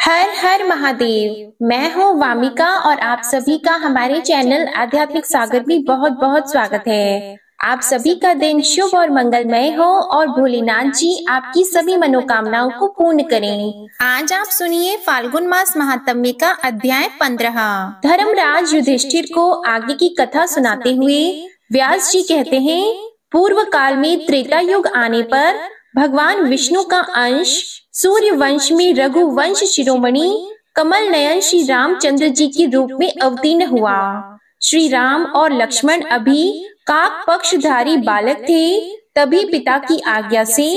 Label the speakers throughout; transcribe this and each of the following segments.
Speaker 1: हर हर महादेव। मैं हूँ वामिका और आप सभी का हमारे चैनल आध्यात्मिक सागर में बहुत बहुत स्वागत है। आप सभी का दिन शुभ और मंगलमय हो और भोलेनाथ जी आपकी सभी मनोकामनाओं को पूर्ण करें। आज आप सुनिए फाल्गुन मास महात्म्य का अध्याय 15। धर्मराज युधिष्ठिर को आगे की कथा सुनाते हुए व्यास जी कहते हैं, पूर्व काल में त्रेता युग आने पर भगवान विष्णु का अंश सूर्य वंश में रघुवंश शिरोमणि कमल नयन श्री रामचंद्र जी के रूप में अवतीर्ण हुआ। श्री राम और लक्ष्मण अभी काक पक्षधारी बालक थे, तभी पिता की आज्ञा से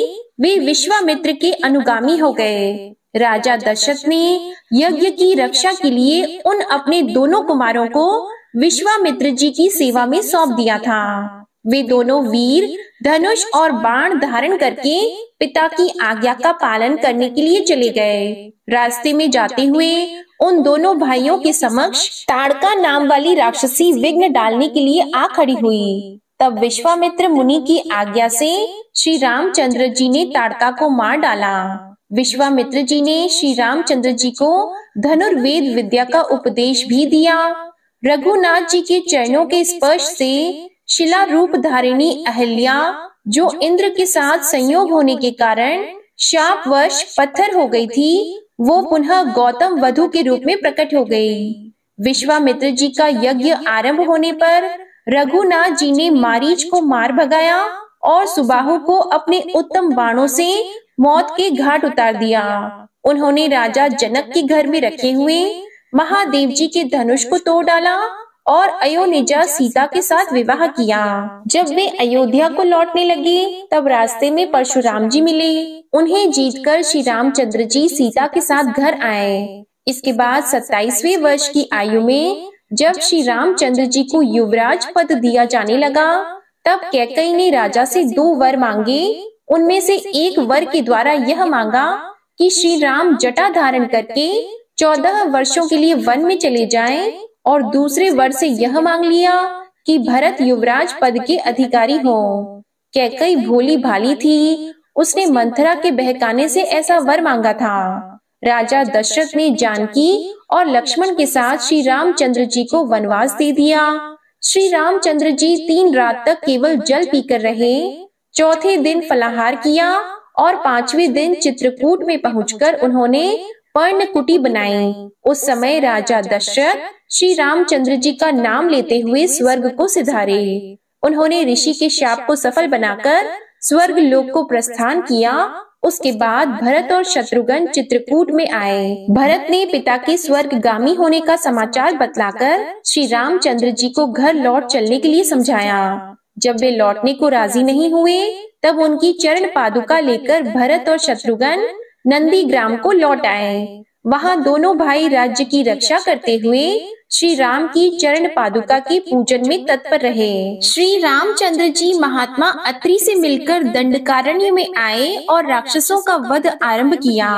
Speaker 1: वे विश्वामित्र के अनुगामी हो गए। राजा दशरथ ने यज्ञ की रक्षा के लिए उन अपने दोनों कुमारों को विश्वामित्र जी की सेवा में सौंप दिया था। वे दोनों वीर धनुष और बाण धारण करके पिता की आज्ञा का पालन करने के लिए चले गए। रास्ते में जाते हुए उन दोनों भाइयों के समक्ष ताड़का नाम वाली राक्षसी विघ्न डालने के लिए आ खड़ी हुई। तब विश्वामित्र मुनि की आज्ञा से श्री रामचंद्र जी ने ताड़का को मार डाला। विश्वामित्र जी ने श्री रामचंद्र जी को धनुर्वेद विद्या का उपदेश भी दिया। रघुनाथ जी के चरणों के स्पर्श से शिला रूप धारिणी अहल्या, जो इंद्र के साथ संयोग होने के कारण शापवश पत्थर हो गई थी, वो पुनः गौतम वधु के रूप में प्रकट हो गई। विश्वामित्र जी का यज्ञ आरंभ होने पर रघुनाथ जी ने मारीच को मार भगाया और सुबाहु को अपने उत्तम बाणों से मौत के घाट उतार दिया। उन्होंने राजा जनक के घर में रखे हुए महादेव जी के धनुष को तोड़ डाला और अयोनिजा सीता के साथ विवाह किया। जब वे अयोध्या को लौटने लगे तब रास्ते में परशुराम जी मिले। उन्हें जीतकर श्री रामचंद्र जी सीता के साथ घर आए। इसके बाद 27वें वर्ष की आयु में जब श्री रामचंद्र जी को युवराज पद दिया जाने लगा, तब कैकेयी ने राजा से 2 वर मांगे। उनमें से एक वर के द्वारा यह मांगा कि श्री राम जटा धारण करके 14 वर्षों के लिए वन में चले जाएं, और दूसरे वर से यह मांग लिया कि भरत युवराज पद के अधिकारी हो। कैकेयी भोली भाली थी, उसने मंथरा के बहकाने से ऐसा वर मांगा था। राजा दशरथ ने जानकी और लक्ष्मण के साथ श्री रामचंद्र जी को वनवास दे दिया। श्री रामचंद्र जी 3 रात तक केवल जल पीकर रहे। चौथे दिन फलाहार किया और 5वें दिन चित्रकूट में पहुंचकर उन्होंने पर्णकुटी बनाई। उस समय राजा दशरथ श्री रामचंद्र जी का नाम लेते हुए स्वर्ग को सिधारे। उन्होंने ऋषि के शाप को सफल बनाकर स्वर्ग लोक को प्रस्थान किया। उसके बाद भरत और शत्रुघ्न चित्रकूट में आए। भरत ने पिता के स्वर्गगामी होने का समाचार बतलाकर श्री रामचंद्र जी को घर लौट चलने के लिए समझाया। जब वे लौटने को राजी नहीं हुए, तब उनकी चरण पादुका लेकर भरत और शत्रुघ्न नंदी ग्राम को लौट आए। वहाँ दोनों भाई राज्य की रक्षा करते हुए श्री राम की चरण पादुका के पूजन में तत्पर रहे। श्री रामचंद्र जी महात्मा अत्रि से मिलकर दंडकारण्य में आए और राक्षसों का वध आरंभ किया।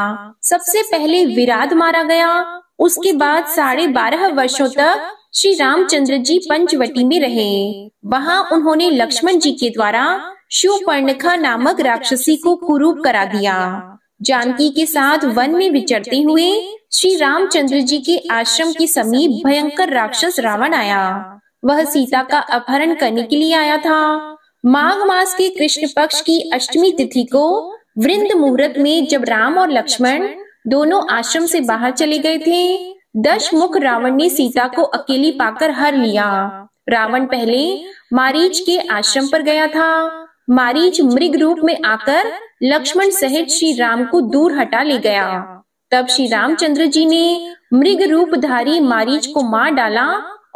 Speaker 1: सबसे पहले विराट मारा गया। उसके बाद 12.5 वर्षों तक श्री रामचंद्र जी पंचवटी में रहे। वहाँ उन्होंने लक्ष्मण जी के द्वारा शूर्पणखा नामक राक्षसी को कुरूप करा दिया। जानकी के साथ वन में विचरते हुए श्री रामचंद्र जी के आश्रम के समीप भयंकर राक्षस रावण आया। वह सीता का अपहरण करने के लिए आया था। माघ मास के कृष्ण पक्ष की अष्टमी तिथि को वृंद मुहूर्त में जब राम और लक्ष्मण दोनों आश्रम से बाहर चले गए थे, 10 मुख रावण ने सीता को अकेली पाकर हर लिया। रावण पहले मारीच के आश्रम पर गया था। मारीच मृग रूप में आकर लक्ष्मण सहित श्री राम को दूर हटा ले गया। तब श्री रामचंद्र जी ने मृग रूपधारी मारीच को मार डाला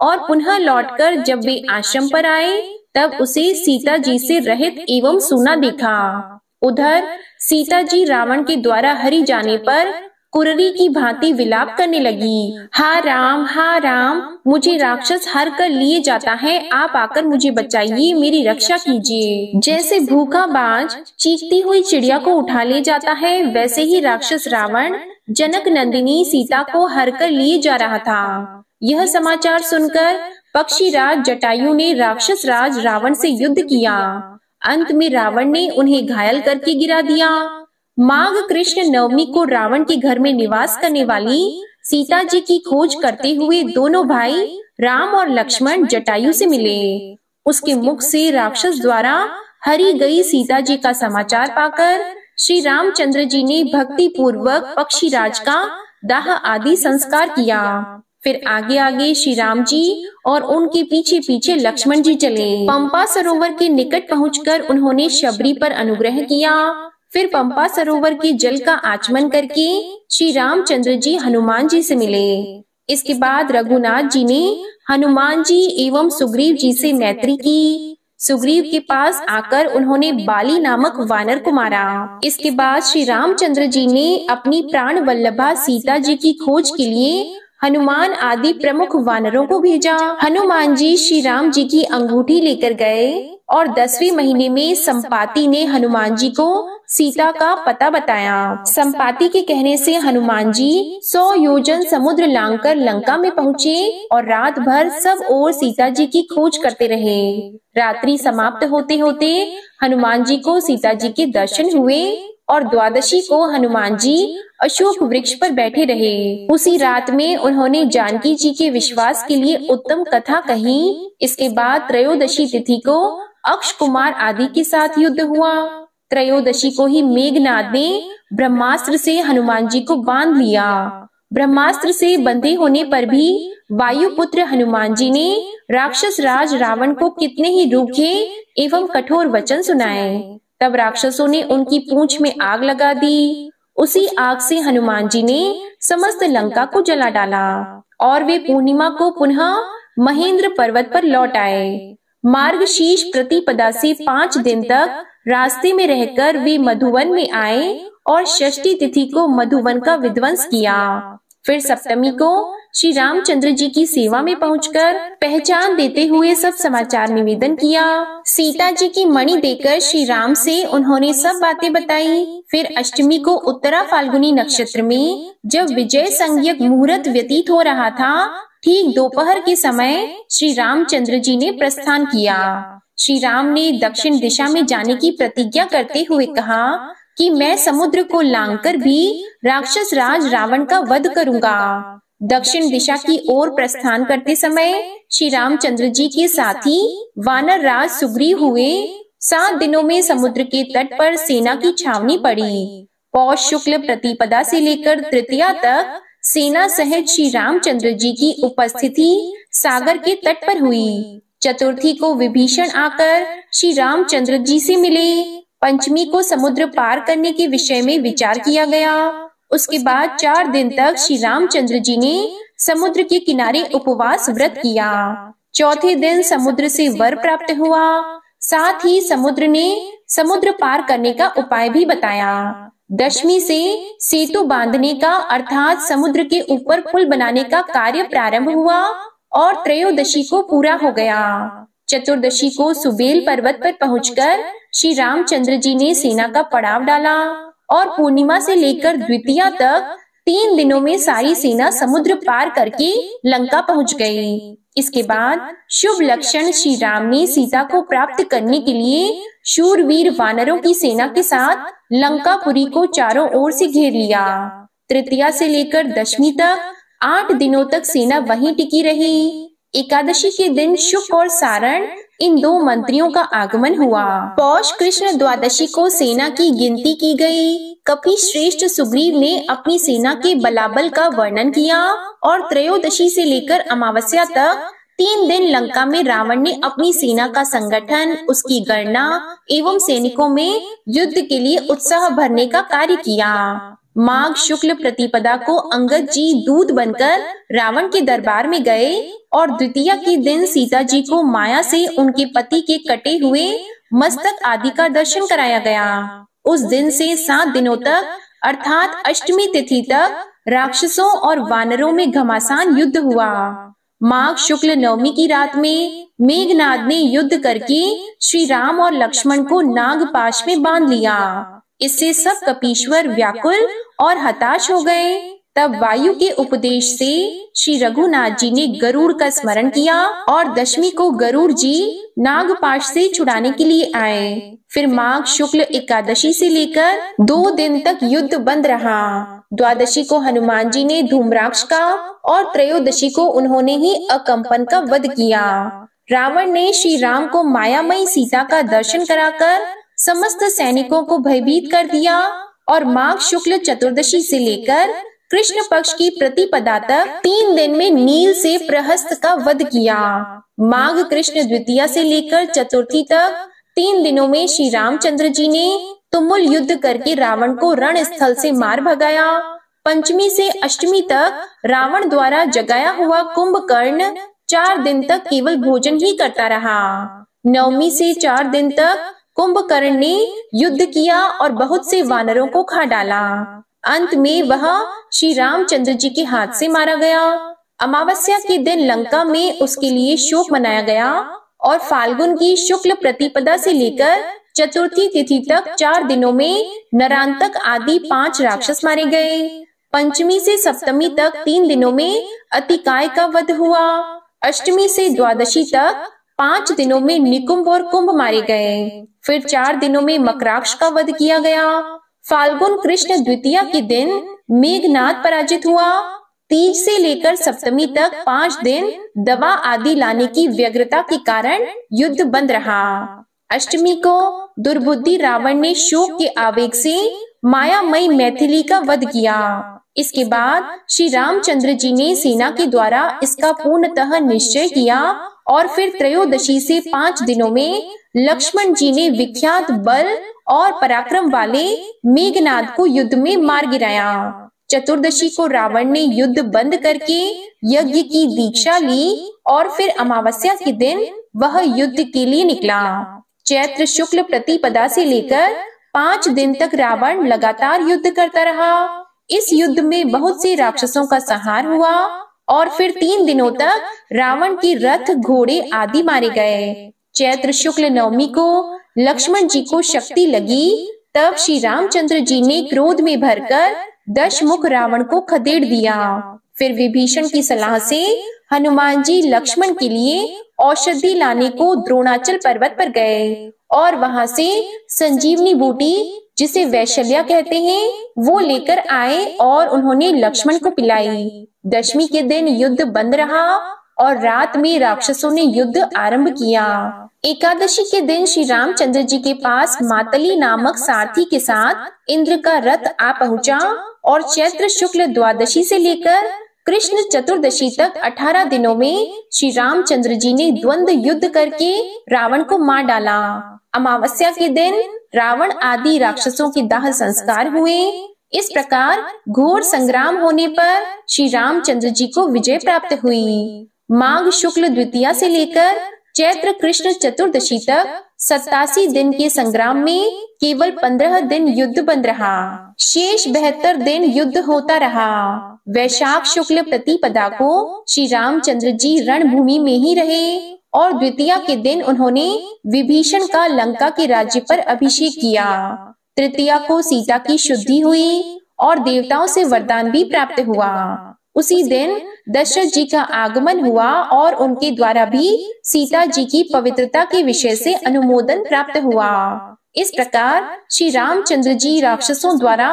Speaker 1: और पुनः लौटकर जब वे आश्रम पर आए, तब उसे सीता जी से रहित एवं सूना देखा। उधर सीता जी रावण के द्वारा हरी जाने पर कुररी की भांति विलाप करने लगी। हा राम, मुझे राक्षस हर कर लिए जाता है, आप आकर मुझे बचाइए, मेरी रक्षा कीजिए। जैसे भूखा बाज चीखती हुई चिड़िया को उठा ले जाता है, वैसे ही राक्षस रावण जनक नंदिनी सीता को हर कर लिए जा रहा था। यह समाचार सुनकर पक्षीराज जटायु ने राक्षस राज रावण से युद्ध किया। अंत में रावण ने उन्हें घायल करके गिरा दिया। माघ कृष्ण नवमी को रावण के घर में निवास करने वाली सीता जी की खोज करते हुए दोनों भाई राम और लक्ष्मण जटायु से मिले। उसके मुख से राक्षस द्वारा हरी गई सीता जी का समाचार पाकर श्री रामचंद्र जी ने भक्ति पूर्वक पक्षीराज का दाह आदि संस्कार किया। फिर आगे आगे श्री राम जी और उनके पीछे पीछे लक्ष्मण जी चले। पंपा सरोवर के निकट पहुंचकर उन्होंने शबरी पर अनुग्रह किया। फिर पंपा सरोवर के जल का आचमन करके श्री रामचंद्र जी हनुमान जी से मिले। इसके बाद रघुनाथ जी ने हनुमान जी एवं सुग्रीव जी से मैत्री की। सुग्रीव के पास आकर उन्होंने बाली नामक वानर को मारा। इसके बाद श्री रामचंद्र जी ने अपनी प्राण वल्लभा सीता जी की खोज के लिए हनुमान आदि प्रमुख वानरों को भेजा। हनुमान जी श्री राम जी की अंगूठी लेकर गए और 10वें महीने में संपाति ने हनुमान जी को सीता का पता बताया। संपाति के कहने से हनुमान जी 100 योजन समुद्र लांघकर लंका में पहुँचे और रात भर सब ओर सीता जी की खोज करते रहे। रात्रि समाप्त होते होते हनुमान जी को सीता जी के दर्शन हुए और द्वादशी को हनुमान जी अशोक वृक्ष पर बैठे रहे। उसी रात में उन्होंने जानकी जी के विश्वास के लिए उत्तम कथा कही। इसके बाद त्रयोदशी तिथि को अक्ष कुमार आदि के साथ युद्ध हुआ। त्रयोदशी को ही मेघनाद ने ब्रह्मास्त्र से हनुमान जी को बांध लिया। ब्रह्मास्त्र से बंधे होने पर भी वायुपुत्र हनुमान जी ने राक्षस राज रावण को कितने ही रूखे एवं कठोर वचन सुनाए। तब राक्षसों ने उनकी पूंछ में आग लगा दी। उसी आग से हनुमान जी ने समस्त लंका को जला डाला और वे पूर्णिमा को पुनः महेंद्र पर्वत पर लौट आए। मार्गशीर्ष प्रतिपदा से 5 दिन तक रास्ते में रहकर वे मधुवन में आए और षष्ठी तिथि को मधुवन का विध्वंस किया। फिर सप्तमी को श्री रामचंद्र जी की सेवा में पहुंचकर पहचान देते हुए सब समाचार निवेदन किया। सीता जी की मणि देकर श्री राम से उन्होंने सब बातें बताई। फिर अष्टमी को उत्तरा फाल्गुनी नक्षत्र में जब विजय संज्ञक मुहूर्त व्यतीत हो रहा था, ठीक दोपहर के समय श्री रामचंद्र जी ने प्रस्थान किया। श्री राम ने दक्षिण दिशा में जाने की प्रतिज्ञा करते हुए कहा कि मैं समुद्र को लांघकर भी राक्षस राज रावण का वध करूंगा। दक्षिण दिशा की ओर प्रस्थान करते समय श्री रामचंद्र जी के साथी वानर राज सुग्रीव हुए। 7 दिनों में समुद्र के तट पर सेना की छावनी पड़ी। पौष शुक्ल प्रतिपदा से लेकर तृतीया तक सेना सहित श्री रामचंद्र जी की उपस्थिति सागर के तट पर हुई। चतुर्थी को विभीषण आकर श्री रामचंद्र जी से मिले। पंचमी को समुद्र पार करने के विषय में विचार किया गया। उसके बाद 4 दिन तक श्री रामचंद्र जी ने समुद्र के किनारे उपवास व्रत किया। चौथे दिन समुद्र से वर प्राप्त हुआ। साथ ही समुद्र ने समुद्र पार करने का उपाय भी बताया। दशमी से सेतु बांधने का अर्थात समुद्र के ऊपर पुल बनाने का कार्य प्रारंभ हुआ और त्रयोदशी को पूरा हो गया। चतुर्दशी को सुबेल पर्वत पर पहुंचकर श्री रामचंद्र जी ने सेना का पड़ाव डाला और पूर्णिमा से लेकर द्वितीया तक 3 दिनों में सारी सेना समुद्र पार करके लंका पहुंच गई। इसके बाद शुभ लक्षण श्री राम ने सीता को प्राप्त करने के लिए शूरवीर वानरों की सेना के साथ लंकापुरी को चारों ओर से घेर लिया। तृतीया से लेकर दशमी तक 8 दिनों तक सेना वहीं टिकी रही। एकादशी के दिन शुक और सारण इन 2 मंत्रियों का आगमन हुआ। पौष कृष्ण द्वादशी को सेना की गिनती की गई। कपि श्रेष्ठ सुग्रीव ने अपनी सेना के बलाबल का वर्णन किया और त्रयोदशी से लेकर अमावस्या तक 3 दिन लंका में रावण ने अपनी सेना का संगठन, उसकी गणना एवं सैनिकों में युद्ध के लिए उत्साह भरने का कार्य किया। माघ शुक्ल प्रतिपदा को अंगद जी दूत बनकर रावण के दरबार में गए और द्वितीया के दिन सीता जी को माया से उनके पति के कटे हुए मस्तक आदि का दर्शन कराया गया। उस दिन से 7 दिनों तक अर्थात अष्टमी तिथि तक राक्षसों और वानरों में घमासान युद्ध हुआ। माघ शुक्ल नवमी की रात में मेघनाद ने युद्ध करके श्री राम और लक्ष्मण को नागपाश में बांध लिया। इससे सब कपीश्वर व्याकुल और हताश हो गए। तब वायु के उपदेश से श्री रघुनाथ जी ने गरुड़ का स्मरण किया और दशमी को गरुड़ जी नागपाश से छुड़ाने के लिए आए। फिर माघ शुक्ल एकादशी से लेकर 2 दिन तक युद्ध बंद रहा। द्वादशी को हनुमान जी ने धूम्राक्ष का और त्रयोदशी को उन्होंने ही अकंपन का वध किया। रावण ने श्री राम को मायामयी सीता का दर्शन कराकर समस्त सैनिकों को भयभीत कर दिया और माघ शुक्ल चतुर्दशी से लेकर कृष्ण पक्ष की प्रतिपदा तक 3 दिन में नील से प्रहस्त का वध किया। माघ कृष्ण द्वितीया से लेकर चतुर्थी तक 3 दिनों में श्री रामचंद्र जी ने तुमुल युद्ध करके रावण को रण स्थल से मार भगाया। पंचमी से अष्टमी तक रावण द्वारा जगाया हुआ कुंभकर्ण 4 दिन तक केवल भोजन ही करता रहा। नवमी से 4 दिन तक कुंभकर्ण ने युद्ध किया और बहुत से वानरों को खा डाला। अंत में वह श्री रामचंद्र जी के हाथ से मारा गया। अमावस्या के दिन लंका में उसके लिए शोक मनाया गया और फाल्गुन की शुक्ल प्रतिपदा से लेकर चतुर्थी तिथि तक 4 दिनों में नरांतक आदि 5 राक्षस मारे गए। पंचमी से सप्तमी तक 3 दिनों में अतिकाय का वध हुआ। अष्टमी से द्वादशी तक 5 दिनों में निकुंभ और कुंभ मारे गए। फिर 4 दिनों में मकराक्ष का वध किया गया। फाल्गुन कृष्ण द्वितीया के दिन मेघनाद पराजित हुआ। तीज से लेकर सप्तमी तक 5 दिन दवा आदि लाने की व्यग्रता के कारण युद्ध बंद रहा। अष्टमी को दुर्बुद्धि रावण ने शोक के आवेग से मायामयी मैथिली का वध किया। इसके बाद श्री रामचंद्र जी ने सेना के द्वारा इसका पूर्णतः निश्चय किया और फिर त्रयोदशी से 5 दिनों में लक्ष्मण जी ने विख्यात बल और पराक्रम वाले मेघनाद को युद्ध में मार गिराया। चतुर्दशी को रावण ने युद्ध बंद करके यज्ञ की दीक्षा ली और फिर अमावस्या के दिन वह युद्ध के लिए निकला। चैत्र शुक्ल प्रतिपदा से लेकर 5 दिन तक रावण लगातार युद्ध करता रहा। इस युद्ध में बहुत से राक्षसों का संहार हुआ और फिर 3 दिनों तक रावण के रथ घोड़े आदि मारे गए। चैत्र शुक्ल नवमी को लक्ष्मण जी को शक्ति लगी, तब श्री रामचंद्र जी ने क्रोध में भरकर 10 मुख रावण को खदेड़ दिया। फिर विभीषण की सलाह से हनुमान जी लक्ष्मण के लिए औषधि लाने को द्रोणाचल पर्वत पर गए और वहां से संजीवनी बूटी, जिसे वैशल्या कहते हैं, वो लेकर आए और उन्होंने लक्ष्मण को पिलाई। दशमी के दिन युद्ध बंद रहा और रात में राक्षसों ने युद्ध आरंभ किया। एकादशी के दिन श्री रामचंद्र जी के पास मातली नामक सारथी के साथ इंद्र का रथ आ पहुंचा और चैत्र शुक्ल द्वादशी से लेकर कृष्ण चतुर्दशी तक 18 दिनों में श्री रामचंद्र जी ने द्वंद्व युद्ध करके रावण को मार डाला। अमावस्या के दिन रावण आदि राक्षसों के दाह संस्कार हुए। इस प्रकार घोर संग्राम होने पर श्री रामचंद्र जी को विजय प्राप्त हुई। माघ शुक्ल द्वितीया से लेकर चैत्र कृष्ण चतुर्दशी तक 87 दिन के संग्राम में केवल 15 दिन युद्ध बंद रहा। शेष 72 दिन युद्ध होता रहा। वैशाख शुक्ल प्रतिपदा को श्री रामचंद्र जी रणभूमि में ही रहे और द्वितीया के दिन उन्होंने विभीषण का लंका के राज्य पर अभिषेक किया। तृतीया को सीता की शुद्धि हुई और देवताओं से वरदान भी प्राप्त हुआ। उसी दिन दशरथ जी का आगमन हुआ और उनके द्वारा भी सीता जी की पवित्रता के विषय से अनुमोदन प्राप्त हुआ। इस प्रकार श्री रामचंद्र जी राक्षसों द्वारा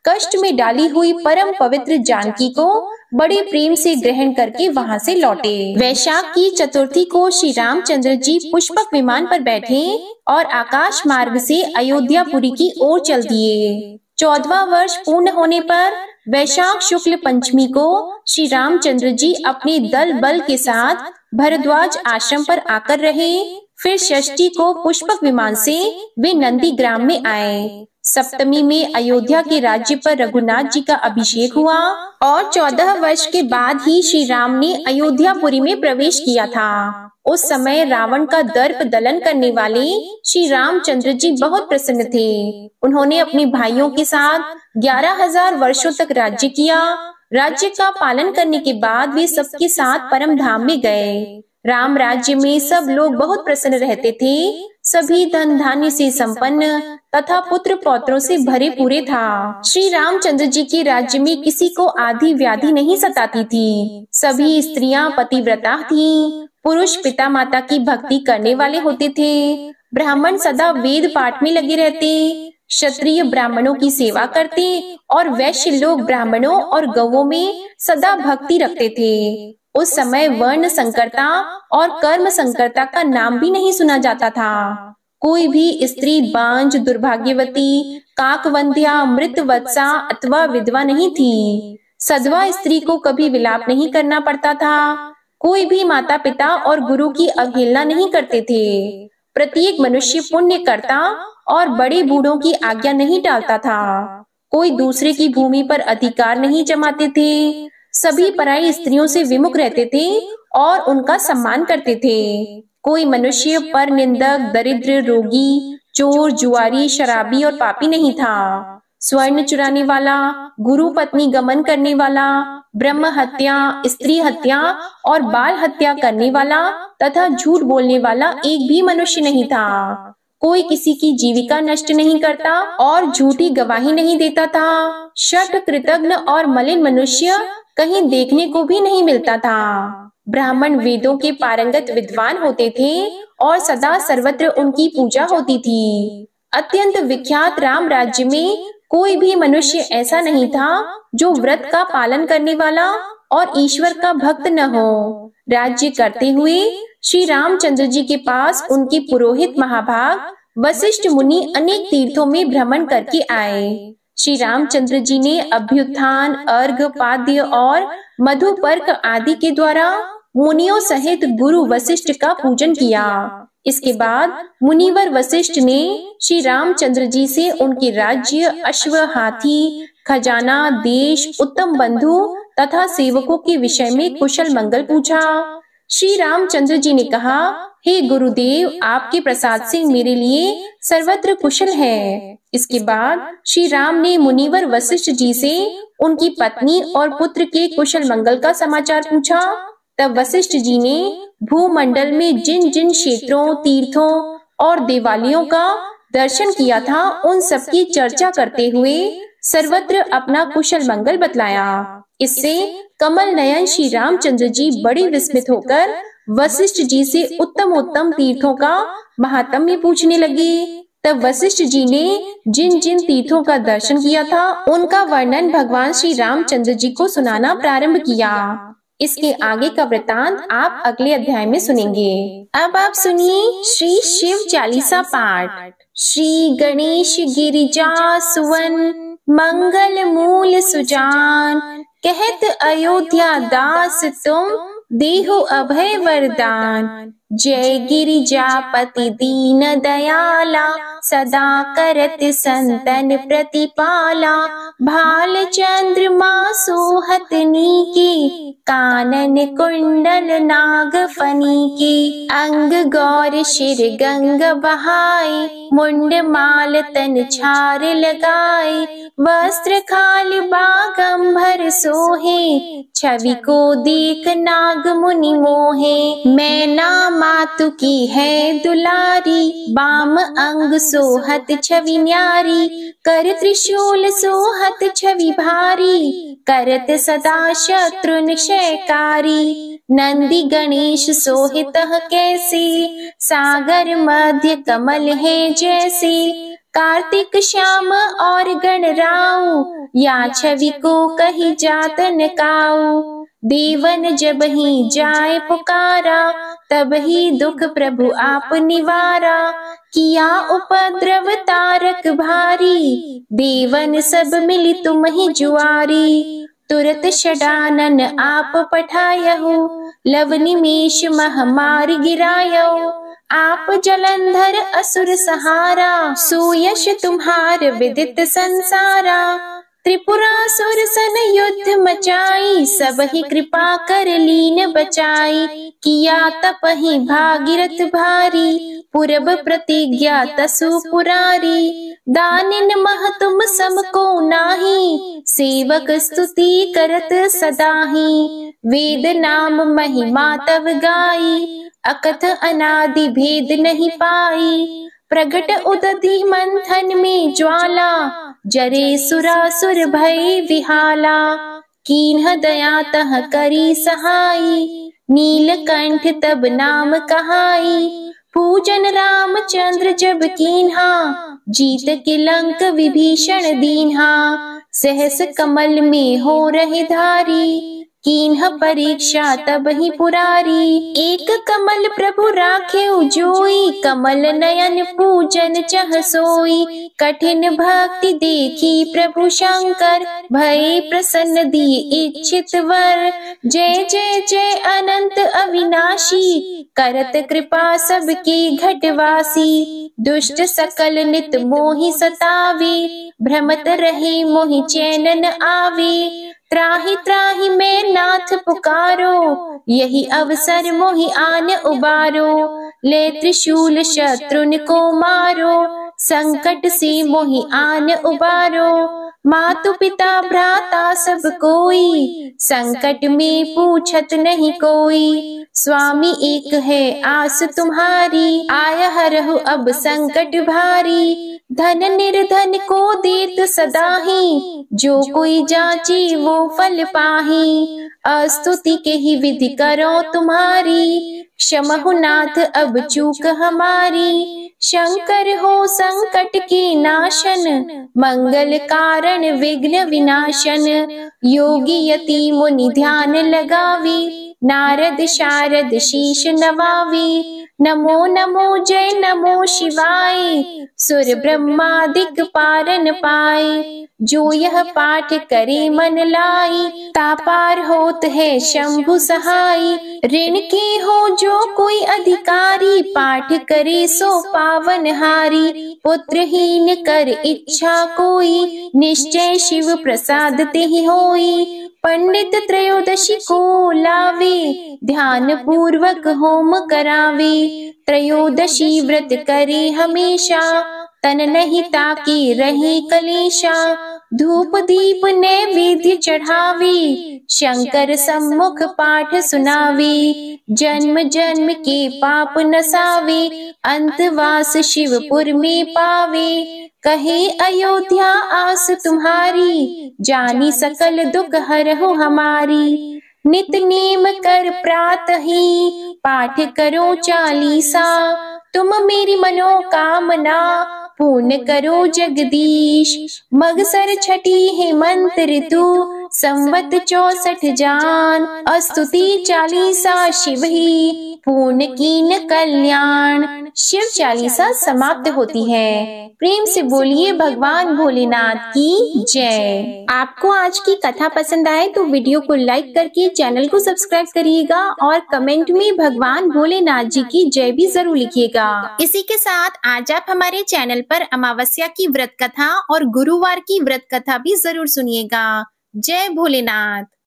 Speaker 1: कष्ट में डाली हुई परम पवित्र जानकी को बड़े प्रेम से ग्रहण करके वहां से लौटे। वैशाख की चतुर्थी को श्री रामचंद्र जी पुष्पक विमान पर बैठे और आकाश मार्ग से अयोध्यापुरी की ओर चल दिए। 14वां वर्ष पूर्ण होने पर वैशाख शुक्ल पंचमी को श्री रामचंद्र जी अपने दल बल के साथ भरद्वाज आश्रम पर आकर रहे। फिर षष्ठी को पुष्पक विमान से वे नंदीग्राम में आए। सप्तमी में अयोध्या के राज्य पर रघुनाथ जी का अभिषेक हुआ और 14 वर्ष के बाद ही श्री राम ने अयोध्यापुरी में प्रवेश किया था। उस समय रावण का दर्प दलन करने वाले श्री रामचंद्र जी बहुत प्रसन्न थे। उन्होंने अपने भाइयों के साथ 11,000 वर्षों तक राज्य किया। राज्य का पालन करने के बाद वे सबके साथ परम धाम में गए। राम राज्य में सब लोग बहुत प्रसन्न रहते थे। सभी धन धान्य से संपन्न तथा पुत्र पौत्रों से भरे पूरे था। श्री रामचंद्र जी के राज्य में किसी को आदि व्याधि नहीं सताती थी। सभी स्त्रियां पतिव्रता थीं। पुरुष पिता माता की भक्ति करने वाले होते थे। ब्राह्मण सदा वेद पाठ में लगे रहते। क्षत्रिय ब्राह्मणों की सेवा करते और वैश्य लोग ब्राह्मणों और गौओं में सदा भक्ति रखते थे। उस समय वर्ण संकरता और कर्म संकरता का नाम भी नहीं सुना जाता था। कोई भी स्त्री बांझ, दुर्भाग्यवती, काकवंध्या, मृतवत्सा अथवा विधवा नहीं थी। सधवा स्त्री को कभी विलाप नहीं करना पड़ता था। कोई भी माता पिता और गुरु की अवहेलना नहीं करते थे। प्रत्येक मनुष्य पुण्य करता और बड़े बूढ़ों की आज्ञा नहीं टालता था। कोई दूसरे की भूमि पर अधिकार नहीं जमाते थे। सभी पराई स्त्रियों से विमुख रहते थे और उनका सम्मान करते थे। कोई मनुष्य पर निंदक, दरिद्र, रोगी, चोर, जुआरी, शराबी और पापी नहीं था। स्वर्ण चुराने वाला, गुरु पत्नी गमन करने वाला, ब्रह्म हत्या, स्त्री हत्या और बाल हत्या करने वाला तथा झूठ बोलने वाला एक भी मनुष्य नहीं था। कोई किसी की जीविका नष्ट नहीं करता और झूठी गवाही नहीं देता था। शठ, कृतघ्न और मलिन मनुष्य कहीं देखने को भी नहीं मिलता था। ब्राह्मण वेदों के पारंगत विद्वान होते थे और सदा सर्वत्र उनकी पूजा होती थी। अत्यंत विख्यात राम राज्य में कोई भी मनुष्य ऐसा नहीं था जो व्रत का पालन करने वाला और ईश्वर का भक्त न हो। राज्य करते हुए श्री रामचंद्र जी के पास उनके पुरोहित महाभाग वशिष्ठ मुनि अनेक तीर्थों में भ्रमण करके आए। श्री रामचंद्र जी ने अभ्युत्थान, अर्घ, पाद्य और मधुपर्क आदि के द्वारा मुनियों सहित गुरु वशिष्ठ का पूजन किया। इसके बाद मुनिवर वशिष्ठ ने श्री रामचंद्र जी से उनके राज्य, अश्व, हाथी, खजाना, देश, उत्तम बंधु तथा सेवकों के विषय में कुशल मंगल पूछा। श्री रामचंद्र जी ने कहा, हे गुरुदेव, आपके प्रसाद से मेरे लिए सर्वत्र कुशल है। इसके बाद श्री राम ने मुनिवर वशिष्ठ जी से उनकी पत्नी और पुत्र के कुशल मंगल का समाचार पूछा। तब वशिष्ठ जी ने भूमंडल में जिन जिन क्षेत्रों, तीर्थों और देवालयों का दर्शन किया था उन सबकी चर्चा करते हुए सर्वत्र अपना कुशल मंगल बतलाया। इससे कमल नयन श्री रामचंद्र जी बड़े विस्मित होकर वशिष्ठ जी से उत्तम उत्तम तीर्थों का महात्म्य पूछने लगे। तब वशिष्ठ जी ने जिन जिन तीर्थों का दर्शन किया था उनका वर्णन भगवान श्री रामचंद्र जी को सुनाना प्रारंभ किया। इसके आगे का वृतांत आप अगले अध्याय में सुनेंगे। अब आप सुनिए श्री शिव चालीसा पाठ। श्री गणेश गिरिजा सुवन मंगल मूल सुजान, कहत अयोध्या दास तुम देहो अभय वरदान। जय गिरिजापति दीन दयाला, सदा करत संतन प्रतिपाला। भाल चंद्रमा सोहत नीके, कानन कुंडल नाग फनी के। अंग गौर शिर गंग बहाए, मुंड माल तन छार लगाए। वस्त्र खाल बागंबर सोहे, छवि को देख नाग मुनि मोहे। मैना मातु की है दुलारी, बाम अंग सोहत छवि न्यारी। कर त्रिशूल सोहत छवि भारी, करत सदा शत्रु निशयकारी। नंदी गणेश सोहित कैसे, सागर मध्य कमल है जैसे। कार्तिक श्याम और गणराऊ, या छवि को कही जात न काऊ। देवन जब ही जाए पुकारा, तब ही दुख प्रभु आप निवारा। किया उपद्रव तारक भारी, देवन सब मिली तुम ही जुआरी। तुरत षडानन आप पठायहु, लव निमेष महामारी गिरायहु। आप जलंधर असुर सहारा, सुयश तुम्हार विदित संसारा। त्रिपुरासुर सन युद्ध मचाई, सब ही कृपा कर लीन बचाई। किया तपहि भागीरथ भारी, पूरब प्रतिज्ञा तसु पुरारी। दानिन मह तुम सम को नाही, सेवक स्तुति करत सदाहि। वेद नाम महिमा तव गाई, अकथ अनादि भेद नहीं पाई। प्रगट उदधि मंथन में ज्वाला, जरे सुरासुर भय विहाला। कीन्ह दया तह करी सहाई, नीलकंठ तब नाम कहाई। पूजन रामचंद्र जब कीन्हा, जीत के लंक विभीषण दीन्हा। सहस कमल में हो रहे धारी, कीन्ह परीक्षा तब ही पुरारी। एक कमल प्रभु राखे जोई, कमल नयन पूजन चह सोई। कठिन भक्ति देखी प्रभु शंकर, भय प्रसन्न दिए इच्छित वर। जय जय जय अनंत अविनाशी, करत कृपा सबके घटवासी। दुष्ट सकल नित मोहि सतावे, भ्रमत रहे मोहि चैन न आवे। त्राहि त्राहि मैं नाथ पुकारो, यही अवसर मोहि आन उबारो। ले त्रिशूल शत्रुन को मारो, संकट से मोहि आन उबारो। मातु पिता भ्राता सब कोई, संकट में पूछत नहीं कोई। स्वामी एक है आस तुम्हारी, आया हरहु अब संकट भारी। धन निर्धन को देत सदाहि, जो कोई जाची वो फल पाही। अस्तुति के ही विधि करो तुम्हारी, क्षमहु नाथ अब चूक हमारी। शंकर हो संकट के नाशन, मंगल कारण विघ्न विनाशन। योगी यति मुनि ध्यान लगावी, नारद शारद शीश नवावी। नमो नमो जय नमो शिवाय, सुर ब्रह्मादिक पारन पाए। जो यह पाठ करे मन लाई, तापार होत है शंभु सहाय। ऋण के हो जो कोई अधिकारी, पाठ करे सो पावन हारी। पुत्रहीन कर इच्छा कोई, निश्चय शिव प्रसाद तेहि होई। पंडित त्रयोदशी को लावे, ध्यान पूर्वक होम करावे। त्रयोदशी व्रत करे हमेशा, तन नहीं ताकि रहे कलेशा। धूप दीप नैवेद्य चढ़ावे, शंकर सम्मुख पाठ सुनावे। जन्म जन्म के पाप नसावे, अंतवास शिवपुर में पावे। कहे अयोध्या आस तुम्हारी, जानी सकल दुख हरहु हमारी। नित नेम कर प्रातः ही, पाठ करो चालीसा। तुम मेरी मनोकामना, पूर्ण करो जगदीश। मगसर छठी हेमंत ऋतु, संवत 64 जान। स्तुति चालीसा शिव ही, पूर्ण कीन कल्याण। शिव चालीसा समाप्त होती है। प्रेम से बोलिए भगवान भोलेनाथ की जय। आपको आज की कथा पसंद आए तो वीडियो को लाइक करके चैनल को सब्सक्राइब करिएगा और कमेंट में भगवान भोलेनाथ जी की जय भी जरूर लिखिएगा। इसी के साथ आज आप हमारे चैनल पर अमावस्या की व्रत कथा और गुरुवार की व्रत कथा भी जरूर सुनिएगा। जय भोलेनाथ।